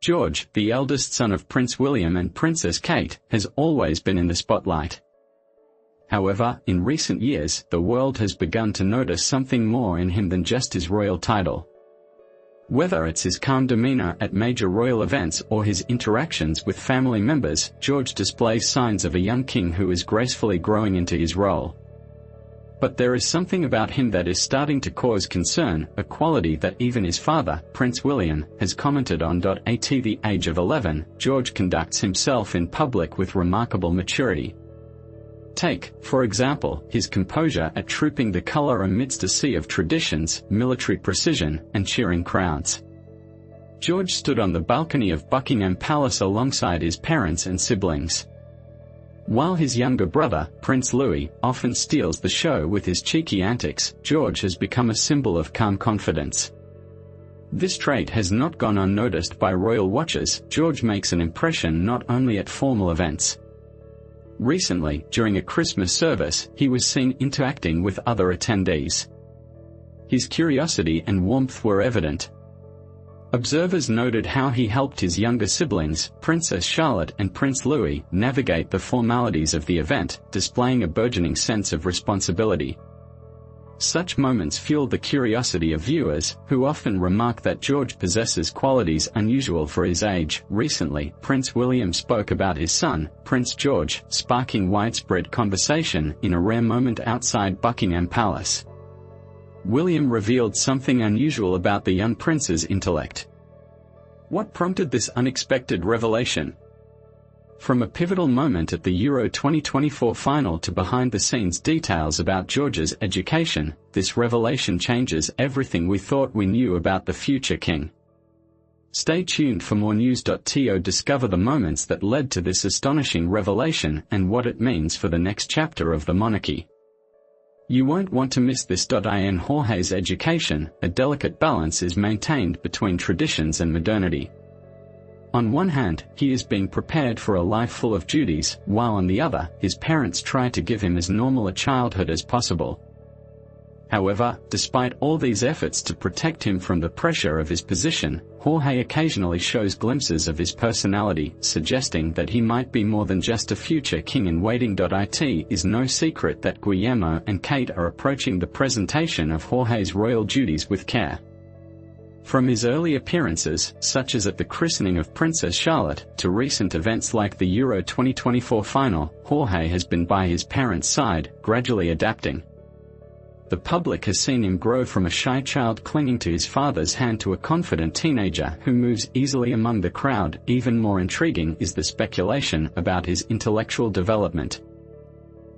George, the eldest son of Prince William and Princess Kate, has always been in the spotlight. However, in recent years, the world has begun to notice something more in him than just his royal title. Whether it's his calm demeanor at major royal events or his interactions with family members, George displays signs of a young king who is gracefully growing into his role. But there is something about him that is starting to cause concern, a quality that even his father, Prince William, has commented on. At the age of 11, George conducts himself in public with remarkable maturity. Take, for example, his composure at trooping the colour amidst a sea of traditions, military precision, and cheering crowds. George stood on the balcony of Buckingham Palace alongside his parents and siblings. While his younger brother, Prince Louis, often steals the show with his cheeky antics, George has become a symbol of calm confidence. This trait has not gone unnoticed by royal watchers. George makes an impression not only at formal events. Recently, during a Christmas service, he was seen interacting with other attendees. His curiosity and warmth were evident. Observers noted how he helped his younger siblings, Princess Charlotte and Prince Louis, navigate the formalities of the event, displaying a burgeoning sense of responsibility. Such moments fueled the curiosity of viewers, who often remark that George possesses qualities unusual for his age. Recently, Prince William spoke about his son, Prince George, sparking widespread conversation in a rare moment outside Buckingham Palace. William revealed something unusual about the young prince's intellect. What prompted this unexpected revelation? From a pivotal moment at the Euro 2024 final to behind-the-scenes details about George's education, this revelation changes everything we thought we knew about the future king. Stay tuned for more news. To discover the moments that led to this astonishing revelation and what it means for the next chapter of the monarchy. You won't want to miss this. In Jorge's education, a delicate balance is maintained between traditions and modernity. On one hand, he is being prepared for a life full of duties, while on the other, his parents try to give him as normal a childhood as possible. However, despite all these efforts to protect him from the pressure of his position, Jorge occasionally shows glimpses of his personality, suggesting that he might be more than just a future king in waiting. It is no secret that Guillermo and Kate are approaching the presentation of Jorge's royal duties with care. From his early appearances, such as at the christening of Princess Charlotte, to recent events like the Euro 2024 final, Jorge has been by his parents' side, gradually adapting. The public has seen him grow from a shy child clinging to his father's hand to a confident teenager who moves easily among the crowd. Even more intriguing is the speculation about his intellectual development.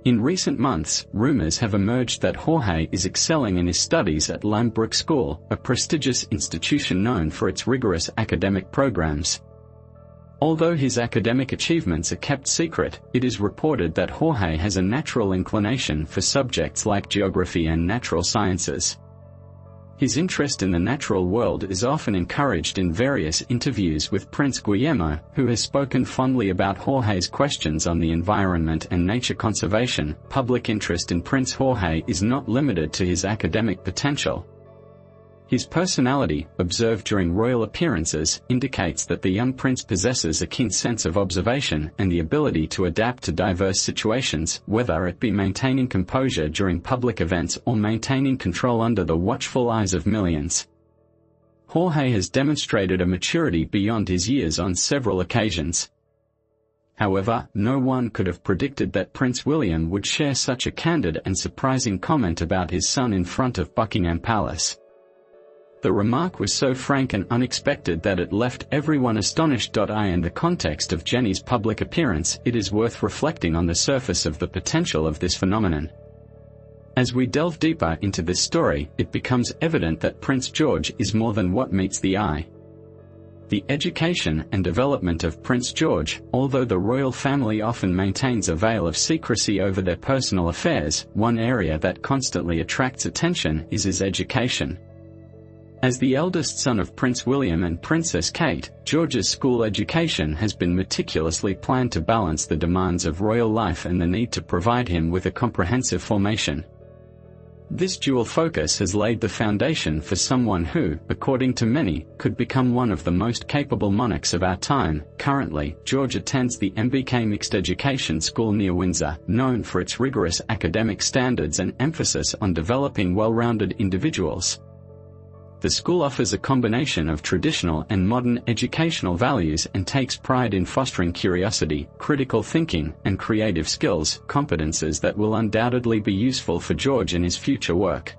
In recent months, rumors have emerged that Jorge is excelling in his studies at Lambrook School, a prestigious institution known for its rigorous academic programs. Although his academic achievements are kept secret, it is reported that Jorge has a natural inclination for subjects like geography and natural sciences. His interest in the natural world is often encouraged in various interviews with Prince Guillermo, who has spoken fondly about Jorge's questions on the environment and nature conservation. Public interest in Prince Jorge is not limited to his academic potential. His personality, observed during royal appearances, indicates that the young prince possesses a keen sense of observation and the ability to adapt to diverse situations, whether it be maintaining composure during public events or maintaining control under the watchful eyes of millions. Jorge has demonstrated a maturity beyond his years on several occasions. However, no one could have predicted that Prince William would share such a candid and surprising comment about his son in front of Buckingham Palace. The remark was so frank and unexpected that it left everyone astonished. In the context of Jenny's public appearance, it is worth reflecting on the surface of the potential of this phenomenon. As we delve deeper into this story, it becomes evident that Prince George is more than what meets the eye. The education and development of Prince George, although the royal family often maintains a veil of secrecy over their personal affairs, one area that constantly attracts attention is his education. As the eldest son of Prince William and Princess Kate, George's school education has been meticulously planned to balance the demands of royal life and the need to provide him with a comprehensive formation. This dual focus has laid the foundation for someone who, according to many, could become one of the most capable monarchs of our time. Currently, George attends the MBK Mixed Education School near Windsor, known for its rigorous academic standards and emphasis on developing well-rounded individuals. The school offers a combination of traditional and modern educational values and takes pride in fostering curiosity, critical thinking, and creative skills, competences that will undoubtedly be useful for George in his future work.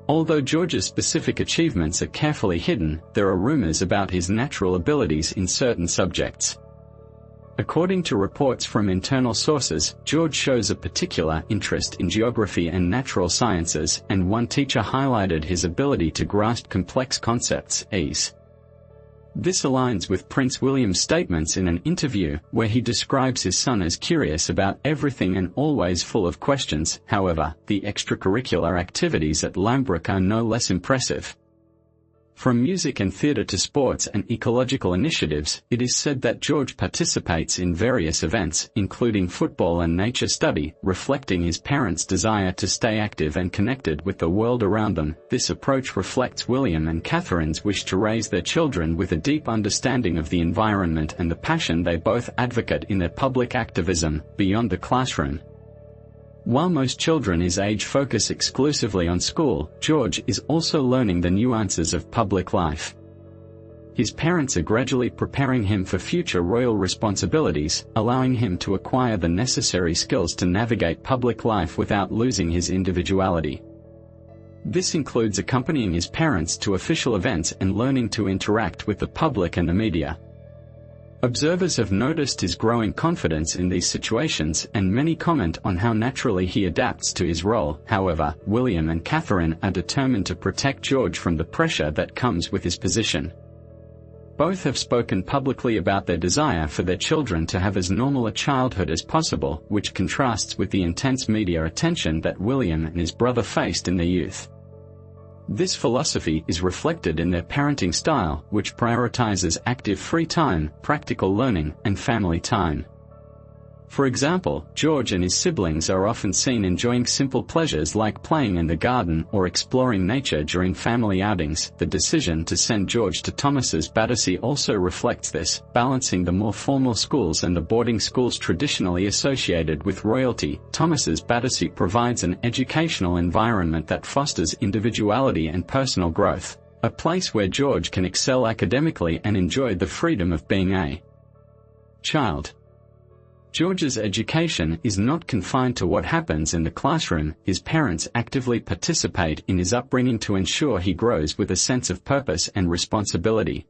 Although George's specific achievements are carefully hidden, there are rumors about his natural abilities in certain subjects. According to reports from internal sources, George shows a particular interest in geography and natural sciences, and one teacher highlighted his ability to grasp complex concepts, ease. This aligns with Prince William's statements in an interview, where he describes his son as curious about everything and always full of questions. However, the extracurricular activities at Lambrook are no less impressive. From music and theatre to sports and ecological initiatives, it is said that George participates in various events, including football and nature study, reflecting his parents' desire to stay active and connected with the world around them. This approach reflects William and Catherine's wish to raise their children with a deep understanding of the environment and the passion they both advocate in their public activism, beyond the classroom. While most children his age focus exclusively on school, George is also learning the nuances of public life. His parents are gradually preparing him for future royal responsibilities, allowing him to acquire the necessary skills to navigate public life without losing his individuality. This includes accompanying his parents to official events and learning to interact with the public and the media. Observers have noticed his growing confidence in these situations, and many comment on how naturally he adapts to his role. However, William and Catherine are determined to protect George from the pressure that comes with his position. Both have spoken publicly about their desire for their children to have as normal a childhood as possible, which contrasts with the intense media attention that William and his brother faced in their youth. This philosophy is reflected in their parenting style, which prioritizes active free time, practical learning, and family time. For example, George and his siblings are often seen enjoying simple pleasures like playing in the garden or exploring nature during family outings. The decision to send George to Thomas's Battersea also reflects this, balancing the more formal schools and the boarding schools traditionally associated with royalty. Thomas's Battersea provides an educational environment that fosters individuality and personal growth, a place where George can excel academically and enjoy the freedom of being a child. George's education is not confined to what happens in the classroom. His parents actively participate in his upbringing to ensure he grows with a sense of purpose and responsibility.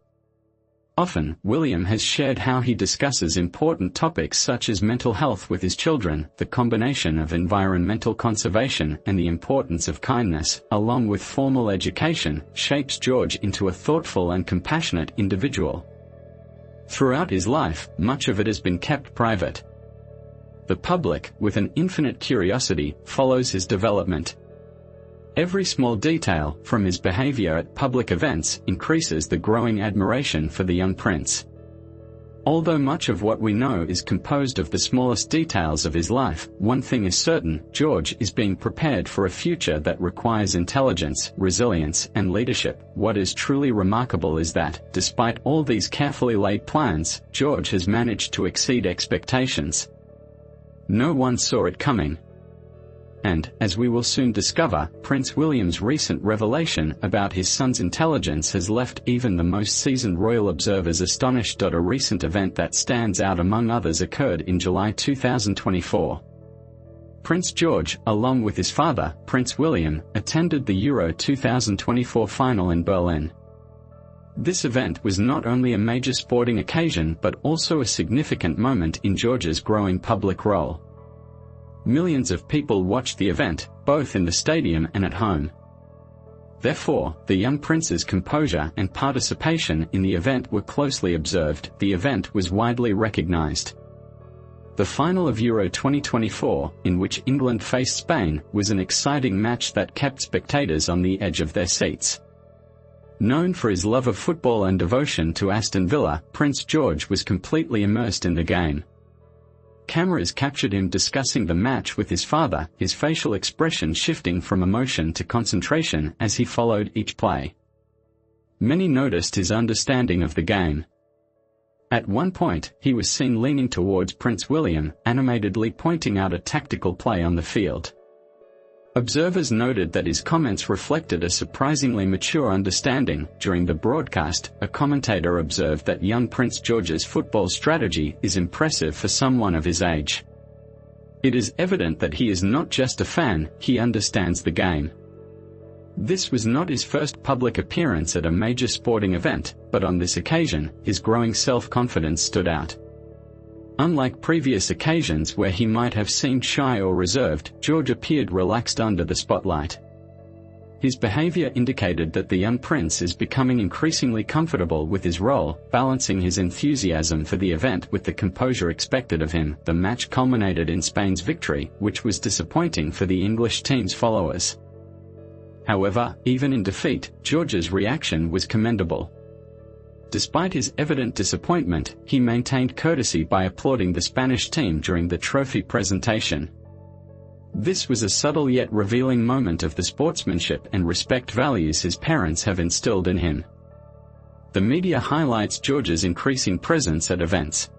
Often, William has shared how he discusses important topics such as mental health with his children. The combination of environmental conservation and the importance of kindness, along with formal education, shapes George into a thoughtful and compassionate individual. Throughout his life, much of it has been kept private. The public, with an infinite curiosity, follows his development. Every small detail, from his behavior at public events, increases the growing admiration for the young prince. Although much of what we know is composed of the smallest details of his life, one thing is certain: George is being prepared for a future that requires intelligence, resilience, and leadership. What is truly remarkable is that, despite all these carefully laid plans, George has managed to exceed expectations. No one saw it coming. And, as we will soon discover, Prince William's recent revelation about his son's intelligence has left even the most seasoned royal observers astonished. A recent event that stands out among others occurred in July 2024. Prince George, along with his father, Prince William, attended the Euro 2024 final in Berlin. This event was not only a major sporting occasion but also a significant moment in George's growing public role. Millions of people watched the event, both in the stadium and at home. Therefore, the young prince's composure and participation in the event were closely observed. The event was widely recognized. The final of Euro 2024, in which England faced Spain, was an exciting match that kept spectators on the edge of their seats. Known for his love of football and devotion to Aston Villa, Prince George was completely immersed in the game. Cameras captured him discussing the match with his father, his facial expression shifting from emotion to concentration as he followed each play. Many noticed his understanding of the game. At one point, he was seen leaning towards Prince William, animatedly pointing out a tactical play on the field. Observers noted that his comments reflected a surprisingly mature understanding. During the broadcast, a commentator observed that young Prince George's football strategy is impressive for someone of his age. It is evident that he is not just a fan, he understands the game. This was not his first public appearance at a major sporting event, but on this occasion, his growing self-confidence stood out. Unlike previous occasions where he might have seemed shy or reserved, George appeared relaxed under the spotlight. His behavior indicated that the young prince is becoming increasingly comfortable with his role, balancing his enthusiasm for the event with the composure expected of him. The match culminated in Spain's victory, which was disappointing for the English team's followers. However, even in defeat, George's reaction was commendable. Despite his evident disappointment, he maintained courtesy by applauding the Spanish team during the trophy presentation. This was a subtle yet revealing moment of the sportsmanship and respect values his parents have instilled in him. The media highlights George's increasing presence at events.